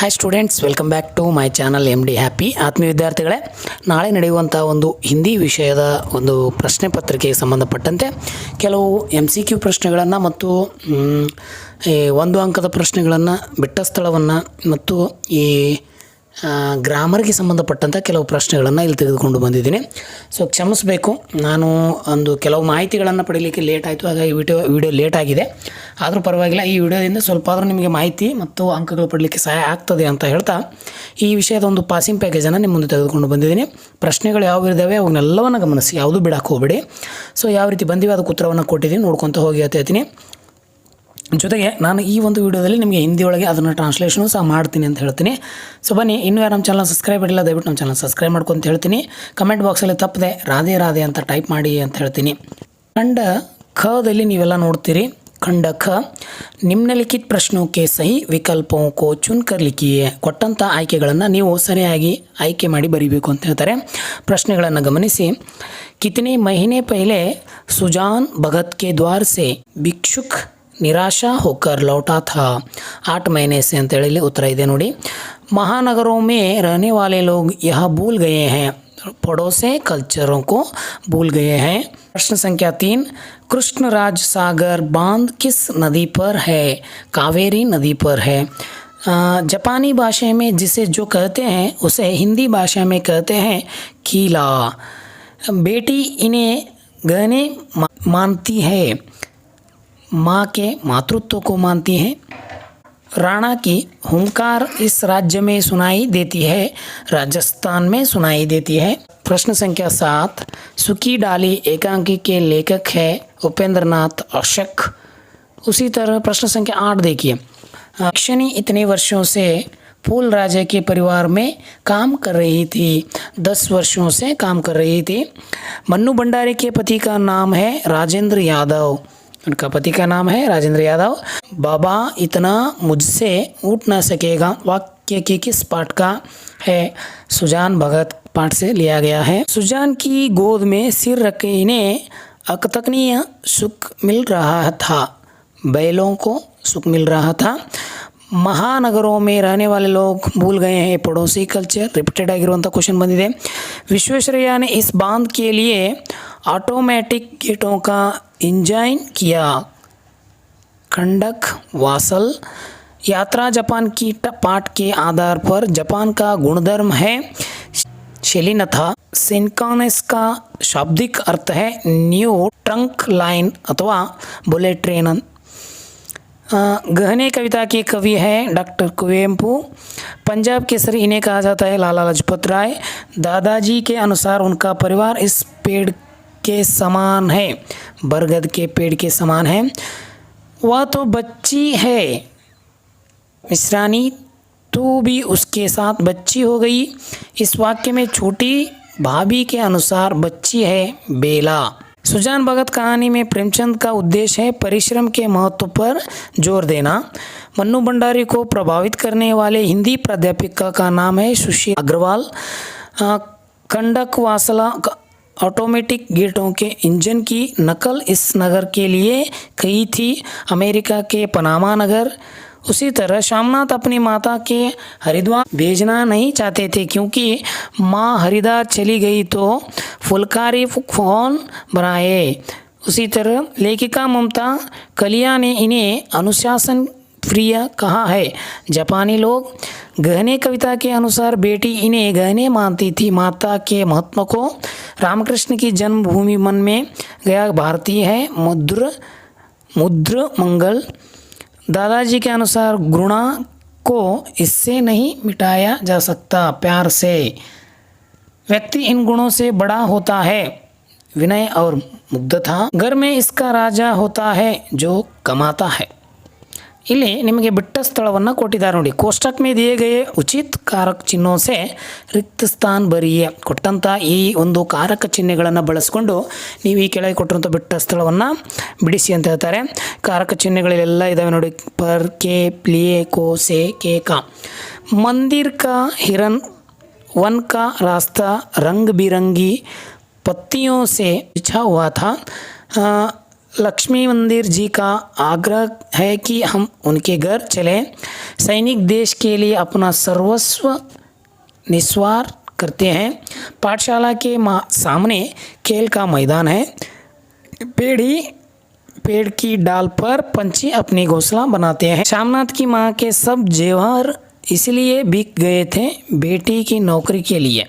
Hi students, welcome back to my channel M D happy. ಆತ್ಮೀಯ ವಿದ್ಯಾರ್ಥಿಗಳೇ, ನಾಳೆ ನಡೆಯುವಂಥ ಒಂದು ಹಿಂದಿ ವಿಷಯದ ಒಂದು ಪ್ರಶ್ನೆ ಪತ್ರಿಕೆಗೆ ಸಂಬಂಧಪಟ್ಟಂತೆ ಕೆಲವು MCQ ಪ್ರಶ್ನೆಗಳನ್ನು ಮತ್ತು ಒಂದು ಅಂಕದ ಪ್ರಶ್ನೆಗಳನ್ನು, ಬಿಟ್ಟ ಸ್ಥಳವನ್ನು ಮತ್ತು ಈ ಗ್ರಾಮರ್ಗೆ ಸಂಬಂಧಪಟ್ಟಂಥ ಕೆಲವು ಪ್ರಶ್ನೆಗಳನ್ನು ಇಲ್ಲಿ ತೆಗೆದುಕೊಂಡು ಬಂದಿದ್ದೀನಿ. ಸೊ ಕ್ಷಮಿಸಬೇಕು, ನಾನು ಕೆಲವು ಮಾಹಿತಿಗಳನ್ನು ಪಡೀಲಿಕ್ಕೆ ಲೇಟ್ ಆಯಿತು, ಹಾಗಾಗಿ ವಿಡಿಯೋ ಲೇಟ್ ಆಗಿದೆ. ಆದರೂ ಪರವಾಗಿಲ್ಲ, ಈ ವಿಡಿಯೋದಿಂದ ಸ್ವಲ್ಪ ಆದರೂ ನಿಮಗೆ ಮಾಹಿತಿ ಮತ್ತು ಅಂಕಗಳು ಪಡಲಿಕ್ಕೆ ಸಹಾಯ ಆಗ್ತದೆ ಅಂತ ಹೇಳ್ತಾ ಈ ವಿಷಯದ ಒಂದು ಪಾಸಿಂಗ್ ಪ್ಯಾಕೇಜನ್ನು ನಿಮ್ಮ ಮುಂದೆ ತೆಗೆದುಕೊಂಡು ಬಂದಿದ್ದೀನಿ. ಪ್ರಶ್ನೆಗಳು ಯಾವ ಇದ್ದಾವೆ ಅವನ್ನೆಲ್ಲವನ್ನು ಗಮನಿಸಿ, ಯಾವುದೂ ಬಿಡಕ್ಕೆ ಹೋಗಬೇಡಿ. ಸೊ ಯಾವ ರೀತಿ ಬಂದಿವೆ ಅದಕ್ಕೆ ಉತ್ತರವನ್ನು ಕೊಟ್ಟಿದ್ದೀನಿ, ನೋಡ್ಕೊತ ಹೋಗಿ ಅಂತ ಹೇಳ್ತೀನಿ. ಜೊತೆಗೆ ನಾನು ಈ ಒಂದು ವಿಡಿಯೋದಲ್ಲಿ ನಿಮಗೆ ಹಿಂದಿಯೊಳಗೆ ಅದನ್ನು ಟ್ರಾನ್ಸ್ಲೇಷನು ಸಹ ಮಾಡ್ತೀನಿ ಅಂತ ಹೇಳ್ತೀನಿ. ಸೊ ಬನ್ನಿ, ಇನ್ನೂ ಯಾರು ನಮ್ಮ ಚಾನಲ್ ಸಬ್ಸ್ಕ್ರೈಬ್ ಮಾಡಿಲ್ಲ ದಯವಿಟ್ಟು ನಮ್ಮ ಚಾನಲ್ ಸಬ್ಸ್ಕ್ರೈಬ್ ಮಾಡ್ಕೊಂತ ಹೇಳ್ತೀನಿ. ಕಮೆಂಟ್ ಬಾಕ್ಸಲ್ಲಿ ತಪ್ಪದೆ ರಾಧೆ ರಾಧೆ ಅಂತ ಟೈಪ್ ಮಾಡಿ ಅಂತ ಹೇಳ್ತೀನಿ. ಖಂಡ ಖದಲ್ಲಿ ನೀವೆಲ್ಲ ನೋಡ್ತೀರಿ. ಖಂಡ ಖ, ನಿಮ್ನಲಿಖಿತ ಪ್ರಶ್ನೋಕ್ಕೆ ಸಹಿ ವಿಕಲ್ಪೋಂಕೋ ಚುನ್ಕರ್ ಲಿಖಿಯೇ. ಕೊಟ್ಟಂಥ ಆಯ್ಕೆಗಳನ್ನು ನೀವು ಸರಿಯಾಗಿ ಆಯ್ಕೆ ಮಾಡಿ ಬರೀಬೇಕು ಅಂತ ಹೇಳ್ತಾರೆ. ಪ್ರಶ್ನೆಗಳನ್ನು ಗಮನಿಸಿ. ಕಿತನೆ ಮಹಿನೆ ಪಹಲೆ ಸುಜಾನ್ ಭಗತ್ ಕೆ ದ್ವಾರ ಸೆ ಭಿಕ್ಷುಕ್ निराशा होकर लौटा था 8 महीने से अंतೇಳಿ ಇಲ್ಲಿ ಉತ್ತರ ಇದೆ ನೋಡಿ. महानगरों में रहने वाले लोग यह भूल गए हैं, पड़ोसे कल्चरों को भूल गए हैं. प्रश्न संख्या 3, कृष्णराज सागर बांध किस नदी पर है? कावेरी नदी पर है. जापानी भाषा में जिसे जो कहते हैं उसे हिंदी भाषा में कहते हैं कीला. बेटी इन्हें गहने मानती है, माँ के मातृत्व को मानती है. राणा की हुंकार इस राज्य में सुनाई देती है, राजस्थान में सुनाई देती है. प्रश्न संख्या 7, सुखी डाली एकांकी के लेखक है उपेंद्रनाथ अशक. उसी तरह प्रश्न संख्या 8 देखिए. अक्षनी इतने वर्षों से फूल राजा के परिवार में काम कर रही थी, 10 वर्षों से काम कर रही थी. मन्नू भंडारी के पति का नाम है राजेंद्र यादव. उनका पति का नाम है राजेंद्र यादव. बाबा इतना मुझसे उठ न सकेगा वाक्य के किस पाठ का है? सुजान भगत पाठ से लिया गया है. सुजान की गोद में सिर रखे इन्हें अकतनीय सुख मिल रहा था, बैलों को सुख मिल रहा था. महानगरों में रहने वाले लोग भूल गए हैं, पड़ोसी कल्चर. रिपीटेड ಆಗಿರುವಂಥ क्वेश्चन ಬಂದಿದೆ. विश्वेश्वरैया ने इस बांध के लिए ऑटोमेटिक गेटों का इंजाइन किया. खंडक वासल. यात्रा जापान की पाठ के आधार पर जापान का गुणधर्म है शिलीनता. सिंकानेस का शाब्दिक अर्थ है न्यू ट्रंक लाइन अथवा बुलेट ट्रेन. गहने कविता के कवि है डॉक्टर कुवेंपु. पंजाब केसरी इन्हें कहा जाता है लाला लाजपत राय. दादाजी के अनुसार उनका परिवार इस पेड़ के समान है, बरगद के पेड़ के समान है. वह तो बच्ची है मिश्रानी, तू भी उसके साथ बच्ची हो गई. इस वाक्य में छोटी भाभी के अनुसार बच्ची है बेला. सुजान भगत कहानी में प्रेमचंद का उद्देश्य है परिश्रम के महत्व पर जोर देना. मन्नू भंडारी को प्रभावित करने वाले हिंदी प्राध्यापिका का नाम है सुशील अग्रवाल. खंडक वासला ऑटोमेटिक गेटों के इंजन की नकल इस नगर के लिए कही थी, अमेरिका के पनामा नगर. उसी तरह श्यामनाथ अपनी माता के हरिद्वार भेजना नहीं चाहते थे क्योंकि माँ हरिद्वार चली गई तो फुलकारी कौन बनाए. उसी तरह लेखिका ममता कलिया ने इन्हें अनुशासन प्रिय कहा है. जापानी लोग गहने कविता के अनुसार बेटी इन्हें गहने मानती थी, माता के महत्व को. रामकृष्ण की जन्मभूमि मन में गया भारतीय है मुद्र मंगल. दादाजी के अनुसार घृणा को इससे नहीं मिटाया जा सकता, प्यार से. व्यक्ति इन गुणों से बड़ा होता है, विनय और मुग्धता. घर में इसका राजा होता है जो कमाता है. ಇಲ್ಲಿ ನಿಮಗೆ ಬಿಟ್ಟ ಸ್ಥಳವನ್ನು ಕೊಟ್ಟಿದ್ದಾರೆ ನೋಡಿ. ಕೋಷ್ಟಕ में दिए गए उचित कारक चिन्हों से रिक्त स्थान भरिए. ಕೊಟ್ಟಂಥ ಈ ಒಂದು ಕಾರಕ ಚಿಹ್ನೆಗಳನ್ನು ಬಳಸಿಕೊಂಡು ನೀವು ಈ ಕೆಳಗೆ ಕೊಟ್ಟಿರುವಂಥ ಬಿಟ್ಟ ಸ್ಥಳವನ್ನು ಬಿಡಿಸಿ ಅಂತ ಹೇಳ್ತಾರೆ. ಕಾರಕ ಚಿಹ್ನೆಗಳೆಲ್ಲ ಇದ್ದಾವೆ ನೋಡಿ. ಪರ್, ಕೆ, ಪ್ಲಿಯೆ, ಕೋ, ಸೆ, ಕೆ, का. मंदिर का हिरन, वन का रास्ता रंग बिरंगी पत्तियों से बिछा हुआ था. लक्ष्मी मंदिर जी का आग्रह है कि हम उनके घर चलें। सैनिक देश के लिए अपना सर्वस्व निस्वार करते हैं। पाठशाला के सामने खेल का मैदान है। पेड़ की डाल पर पंछी अपनी घोंसला बनाते हैं। श्यामनाथ की माँ के सब जेवर इसलिए बिक गए थे बेटी की नौकरी के लिए।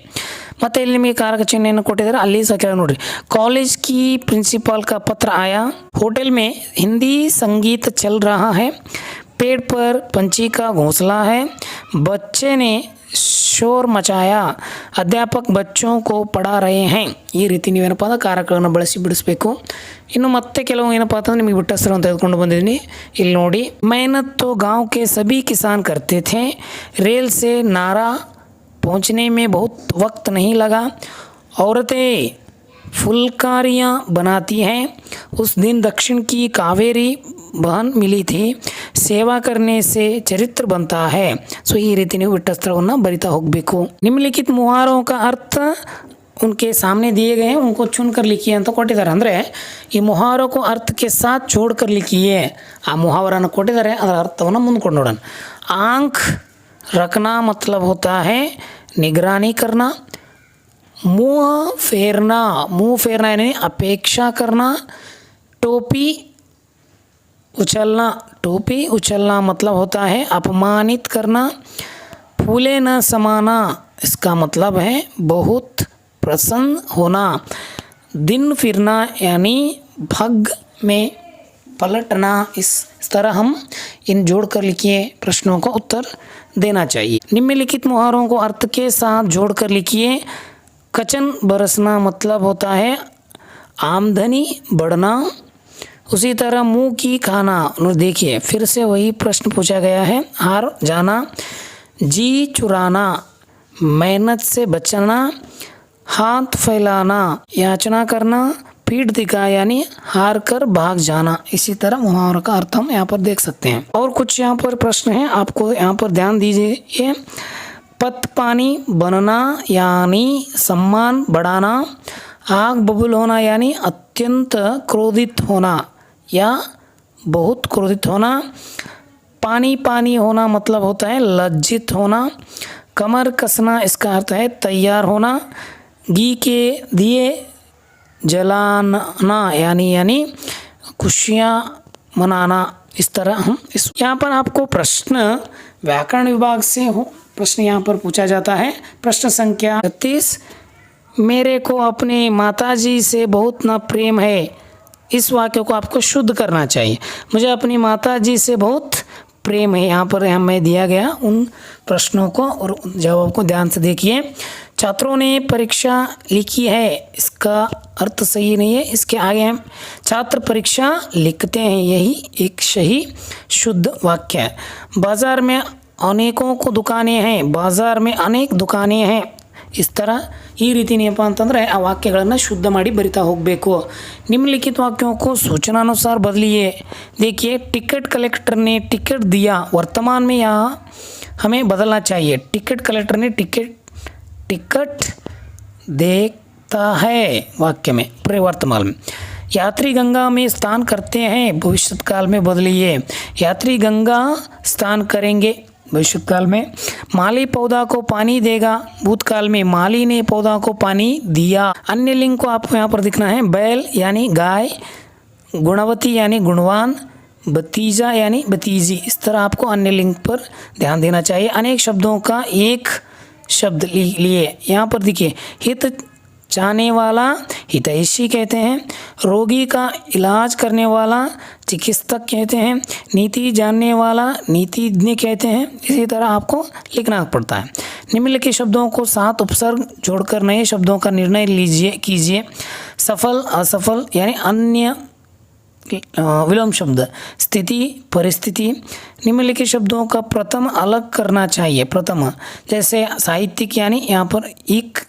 ಮತ್ತೆ ಇಲ್ಲಿ ನಿಮಗೆ ಕಾರಕ ಚಿಹ್ನೆಯನ್ನು ಕೊಟ್ಟಿದ್ದಾರೆ, ಅಲ್ಲಿ ಸಹ ಕೆಳಗೆ ನೋಡ್ರಿ। कॉलेज की प्रिंसिपल का पत्र आया। होटल में हिंदी संगीत चल रहा है। पेड़ पर पंछी का घोंसला है। बच्चे ने शोर मचाया। अध्यापक बच्चों को पढ़ा रहे हैं। ಈ ರೀತಿ ನೀವೇನಪ್ಪ ಅಂದ್ರೆ ಕಾರಕಗಳನ್ನು ಬಳಸಿ ಬಿಡಿಸಬೇಕು। ಇನ್ನು ಮತ್ತೆ ಕೆಲವು ಏನಪ್ಪ ಅಂತಂದ್ರೆ ನಿಮಗೆ ಬಿಟ್ಟ ಹೆಸರು ತೆಗೆದುಕೊಂಡು ಬಂದಿದ್ದೀನಿ, ಇಲ್ಲಿ ನೋಡಿ। मेहनत तो गांव के सभी किसान करते थे। रेल से नारा पहुंचने में बहुत वक्त नहीं लगा। औरतें फुलकारियाँ बनाती हैं। उस दिन दक्षिण की कावेरी बहन मिली थी। सेवा करने से चरित्र बनता है। सो ಈ ರೀತಿ ನೀವು ಬಿಟ್ಟ ಸ್ಥಳವನ್ನು ಬರಿತಾ ಹೋಗಬೇಕು। निम्नलिखित मुहारों का अर्थ उनके सामने दिए गए हैं, उनको चुनकर लिखिए ಅಂತ ಕೊಟ್ಟಿದ್ದಾರೆ। ಅಂದರೆ ಈ मुहारों को अर्थ के साथ जोड़कर लिखिए। ಆ मुहावराನ ಕೊಟ್ಟಿದ್ದಾರೆ, ಅದರ ಅರ್ಥವನ್ನು ಮುಂದ್ಕೊಂಡು ನೋಡೋಣ। आंख रखना मतलब होता है निगरानी करना। मुंह फेरना यानी अपेक्षा करना। टोपी उछलना मतलब होता है अपमानित करना। फूले न समाना इसका मतलब है बहुत प्रसन्न होना। दिन फिरना यानी भग में पलटना। इस तरह हम इन जोड़कर लिखिए प्रश्नों का उत्तर देना चाहिए। निम्नलिखित मुहारों को अर्थ के साथ जोड़कर लिखिए। कचन बरसना मतलब होता है आमदनी बढ़ना। उसी तरह मुंह की खाना। देखिए फिर से वही प्रश्न पूछा गया है। हार जाना, जी चुराना, मेहनत से बचना, हाथ फैलाना, याचना करना, पीठ दिखा यानी हार कर भाग जाना। इसी तरह मुहावरों का अर्थ हम यहाँ पर देख सकते हैं। और कुछ यहाँ पर प्रश्न हैं, आपको यहाँ पर ध्यान दीजिए। पत पानी बनना यानी सम्मान बढ़ाना। आग बबूल होना यानी अत्यंत क्रोधित होना या बहुत क्रोधित होना। पानी होना मतलब होता है लज्जित होना। कमर कसना इसका अर्थ है तैयार होना। घी के दिए जलाना यानी खुशियाँ मनाना। इस तरह हम यहाँ पर आपको प्रश्न व्याकरण विभाग से प्रश्न यहाँ पर पूछा जाता है। प्रश्न संख्या 36, मेरे को अपने माताजी से बहुत न प्रेम है। इस वाक्य को आपको शुद्ध करना चाहिए। मुझे अपनी माताजी से बहुत प्रेम है। यहाँ पर हमें दिया गया उन प्रश्नों को और जवाब को ध्यान से देखिए। छात्रों ने परीक्षा लिखी है, इसका अर्थ सही नहीं है। इसके आगे हम छात्र परीक्षा लिखते हैं, यही एक सही शुद्ध वाक्य है। बाजार में अनेकों को दुकानें हैं। बाजार में अनेक दुकानें हैं। इस तरह ಈ ರೀತಿ ಏನಪ್ಪ ಅಂತಂದರೆ ಆ ವಾಕ್ಯಗಳನ್ನು ಶುದ್ಧ ಮಾಡಿ ಬರಿತಾ ಹೋಗಬೇಕು। निम्नलिखित वाक्यों को सूचनानुसार बदलिए। देखिए टिकट कलेक्टर ने टिकट दिया, वर्तमान में यहाँ हमें बदलना चाहिए। टिकट कलेक्टर ने टिकट देखता है वाक्य में पूरे वर्तमान में। यात्री गंगा में स्नान करते हैं, भविष्य काल में बदलिए। यात्री गंगा स्नान करेंगे भविष्य काल में। माली पौधा को पानी देगा, भूतकाल में माली ने पौधा को पानी दिया। अन्य लिंग को आपको यहाँ पर दिखना है। बैल यानी गाय, गुणवती यानी गुणवान, भतीजा यानी भतीजी। इस तरह आपको अन्य लिंग पर ध्यान देना चाहिए। अनेक शब्दों का एक शब्द लिए। यहाँ पर देखिए हित चाहने वाला हितैषी कहते हैं। रोगी का इलाज करने वाला चिकित्सक कहते हैं। नीति जानने वाला नीतिज्ञ कहते हैं। इसी तरह आपको लिखना पड़ता है। निम्नलिखित शब्दों को 7 उपसर्ग जोड़कर नए शब्दों का निर्णय कीजिए। सफल असफल यानी अन्य विलोम शब्द। स्थिति परिस्थिति। निम्नलिखित शब्दों का प्रथम अलग करना चाहिए। प्रथम जैसे साहित्यिक यानी यहाँ पर एक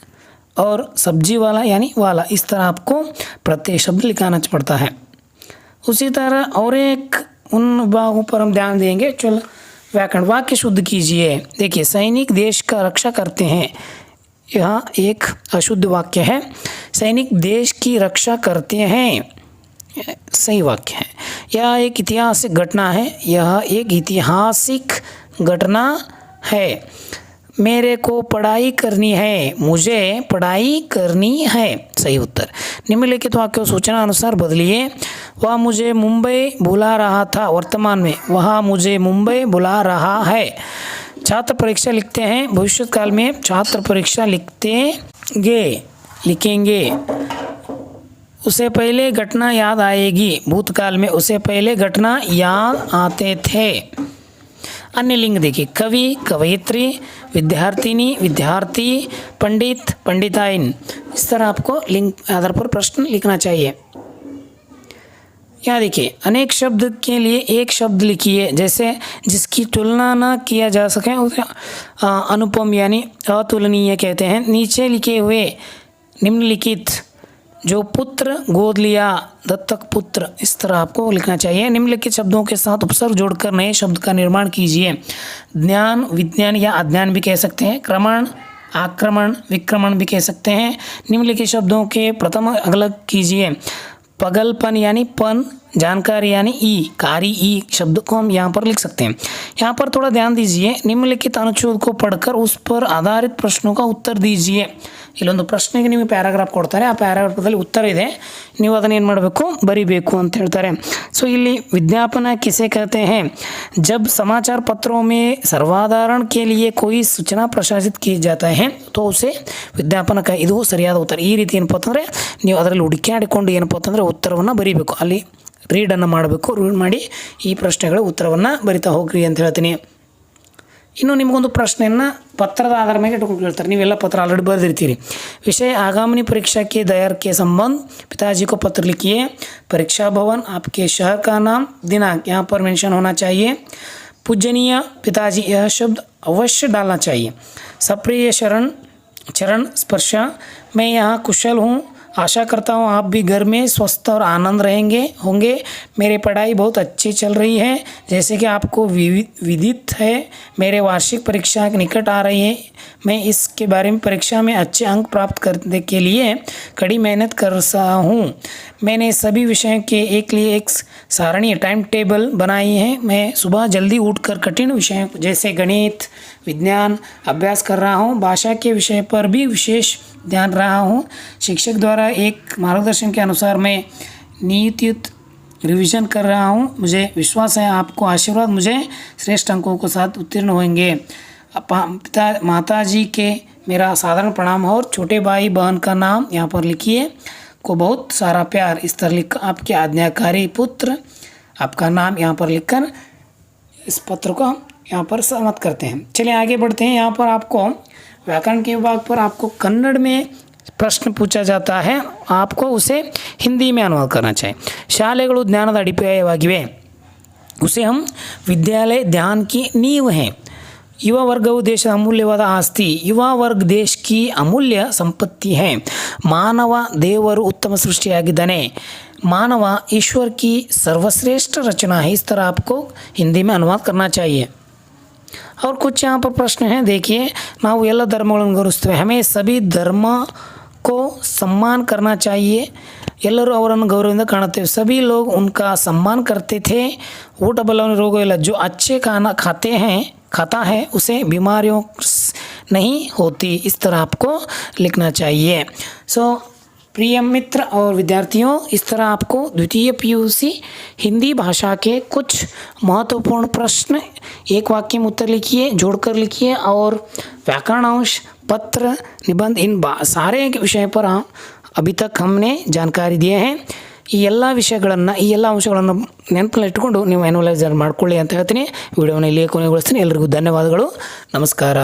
और सब्जी वाला यानी वाला। इस तरह आपको प्रत्येक शब्द लिखाना पड़ता है। उसी तरह और एक उन भागों पर हम ध्यान देंगे। चलो व्याकरण वाक्य शुद्ध कीजिए। देखिए सैनिक देश का रक्षा करते हैं, यह एक अशुद्ध वाक्य है। सैनिक देश की रक्षा करते हैं सही वाक्य है। यह एक ऐतिहासिक घटना है, यह एक ऐतिहासिक घटना है। मेरे को पढ़ाई करनी है, मुझे पढ़ाई करनी है। सही उत्तर। निम्नलिखित वाक्यों सूचना अनुसार बदलिए। वह मुझे मुंबई बुला रहा था, वर्तमान में वह मुझे मुंबई बुला रहा है। छात्र परीक्षा लिखते हैं, भविष्य काल में छात्र परीक्षा लिखेंगे। उसे पहले घटना याद आएगी, भूतकाल में उसे पहले घटना याद आते थे। अन्य लिंग देखिए, कवि, कवयित्री, विद्यार्थिनी, विद्यार्थी, पंडित, पंडिताइन। इस तरह आपको लिंग आधार पर प्रश्न लिखना चाहिए। यहाँ देखिए, अनेक शब्द के लिए एक शब्द लिखिए, जैसे जिसकी तुलना ना किया जा सके उसे अनुपम यानी अतुलनीय कहते हैं। नीचे लिखे हुए निम्नलिखित, जो पुत्र गोद लिया, दत्तक पुत्र, इस तरह आपको लिखना चाहिए। निम्नलिखित शब्दों के साथ उपसर्ग जोड़कर नए शब्द का निर्माण कीजिए। ज्ञान, विज्ञान या अज्ञान भी कह सकते हैं। क्रमण, आक्रमण, विक्रमण भी कह सकते हैं। निम्नलिखित शब्दों के प्रथम अलग कीजिए। पगलपन यानी पन, जानकारी यानी ई, कारी ई शब्द को हम यहाँ पर लिख सकते हैं। यहाँ पर थोड़ा ध्यान दीजिए, निम्नलिखित अनुच्छेद को पढ़कर उस पर आधारित प्रश्नों का उत्तर दीजिए। ಇಲ್ಲೊಂದು ಪ್ರಶ್ನೆಗೆ ನಿಮಗೆ ಪ್ಯಾರಾಗ್ರಾಫ್ ಕೊಡ್ತಾರೆ, ಆ ಪ್ಯಾರಾಗ್ರಾಫಲ್ಲಿ ಉತ್ತರ ಇದೆ, ನೀವು ಅದನ್ನು ಏನು ಮಾಡಬೇಕು, ಬರಿಬೇಕು ಅಂತ ಹೇಳ್ತಾರೆ। ಸೊ ಇಲ್ಲಿ विज्ञापन किसे कहते हैं? जब समाचार पत्रों में सर्वसाधारण के लिए कोई सूचना प्रकाशित की जाता है तो उसे ವಿಜ್ಞಾಪನ ಇದು ಸರಿಯಾದ ಉತ್ತರ। ಈ ರೀತಿ ಏನಪ್ಪ ಅಂತಂದರೆ ನೀವು ಅದರಲ್ಲಿ ಹುಡುಕಾಡಿಕೊಂಡು ಏನಪ್ಪ ಅಂತಂದರೆ ಉತ್ತರವನ್ನು ಬರೀಬೇಕು, ಅಲ್ಲಿ ರೀಡನ್ನು ಮಾಡಬೇಕು, ರೀಡ್ ಮಾಡಿ ಈ ಪ್ರಶ್ನೆಗಳ ಉತ್ತರವನ್ನು ಬರಿತಾ ಹೋಗ್ರಿ ಅಂತ ಹೇಳ್ತೀನಿ। ಇನ್ನು ನಿಮಗೊಂದು ಪ್ರಶ್ನೆಯನ್ನು ಪತ್ರದ ಆಧಾರ ಮೇಲೆ ಇಟ್ಕೊಂಡು ಕೇಳ್ತಾರೆ, ನೀವೆಲ್ಲ ಪತ್ರ ऑलरेडी बरेदिर्तीरी। विषय आगामी परीक्षा के तैयार के संबंध, पिताजी को पत्र लिखिए। परीक्षा भवन, आपके शहर का नाम, दिनांक यहाँ पर मेंशन होना चाहिए। पूजनीय पिताजी, यह शब्द अवश्य डालना चाहिए। सप्रिय चरण स्पर्श, मैं यहाँ कुशल हूँ, आशा करता हूँ आप भी घर में स्वस्थ और आनंद होंगे। मेरी पढ़ाई बहुत अच्छी चल रही है, जैसे कि आपको विदित है मेरे वार्षिक परीक्षा निकट आ रही है। मैं इसके बारे में परीक्षा में अच्छे अंक प्राप्त करने के लिए कड़ी मेहनत कर रहा हूँ। मैंने सभी विषयों के एक सारणी टाइम टेबल बनाई है। मैं सुबह जल्दी उठकर कठिन विषयों जैसे गणित, विज्ञान अभ्यास कर रहा हूँ। भाषा के विषय पर भी विशेष ध्यान रहा हूँ। शिक्षक द्वारा एक मार्गदर्शन के अनुसार मैं नियमित रिवीजन कर रहा हूँ। मुझे विश्वास है आपको आशीर्वाद मुझे श्रेष्ठ अंकों के साथ उत्तीर्ण होंगे। माता जी के मेरा साधारण प्रणाम और छोटे भाई बहन का नाम यहाँ पर लिखिए। को बहुत सारा प्यार, इस तरह लिख आपके आज्ञाकारी पुत्र, आपका नाम यहाँ पर लिखकर इस पत्र को यहाँ पर समाप्त करते हैं। चलिए आगे बढ़ते हैं। यहाँ पर आपको व्याकरण के विभाग पर आपको कन्नड़ में प्रश्न पूछा जाता है, आपको उसे हिंदी में अनुवाद करना चाहिए। ಶಾಲೆಗಳು ಜ್ಞಾನದ ಅಡಿಪಾಯವಾಗಿವೆ, उसे हम विद्यालय ध्यान की नींव हैं। युवा वर्गವು ದೇಶದ ಅಮೂಲ್ಯವಾದ ಆಸ್ತಿ, युवा वर्ग देश की अमूल्य संपत्ति है। ಮಾನವ ದೇವರು ಉತ್ತಮ ಸೃಷ್ಟಿಯಾಗಿದ್ದಾನೆ, मानव ईश्वर की सर्वश्रेष्ठ रचना है। इस तरह आपको हिंदी में अनुवाद करना चाहिए। और कुछ यहाँ पर प्रश्न हैं, देखिए। ನಾವು ಎಲ್ಲ ಧರ್ಮಗಳನ್ನು ಗೌರವಿಸ್ತೇವೆ, हमें सभी धर्म को सम्मान करना चाहिए। ಎಲ್ಲರೂ ಅವರನ್ನು ಗೌರವದಿಂದ ಕಾಣುತ್ತೇವೆ, सभी लोग उनका सम्मान करते थे। ಊಟ ಬಲವನ್ನು ರೋಗ ಇಲ್ಲ, जो अच्छे खाना खाता है उसे बीमारियों नहीं होती। इस तरह आपको लिखना चाहिए। सो प्रिय मित्र और विद्यार्थियों, इस तरह आपको द्वितीय पीयूसी हिंदी भाषा के कुछ महत्वपूर्ण प्रश्न एक वाक्य में उत्तर लिखिए, जोड़कर लिखिए, और व्याकरणांश, पत्र, निबंध, इन सारे विषय पर अभी तक हमने जानकारी दिए हैं। ಈ ಎಲ್ಲ ವಿಷಯಗಳನ್ನು, ಈ ಎಲ್ಲ ಅಂಶಗಳನ್ನು ನೆನಪಲ್ಲಿ ಇಟ್ಕೊಂಡು ನೀವು ಅನಲೈಸ್ ಮಾಡ್ಕೊಳ್ಳಿ ಅಂತ ಹೇಳ್ತೀನಿ। ವಿಡಿಯೋನ ಇಲ್ಲಿಯೇ ಕೊನೆಗೊಳಿಸ್ತೀನಿ। ಎಲ್ಲರಿಗೂ ಧನ್ಯವಾದಗಳು, ನಮಸ್ಕಾರ।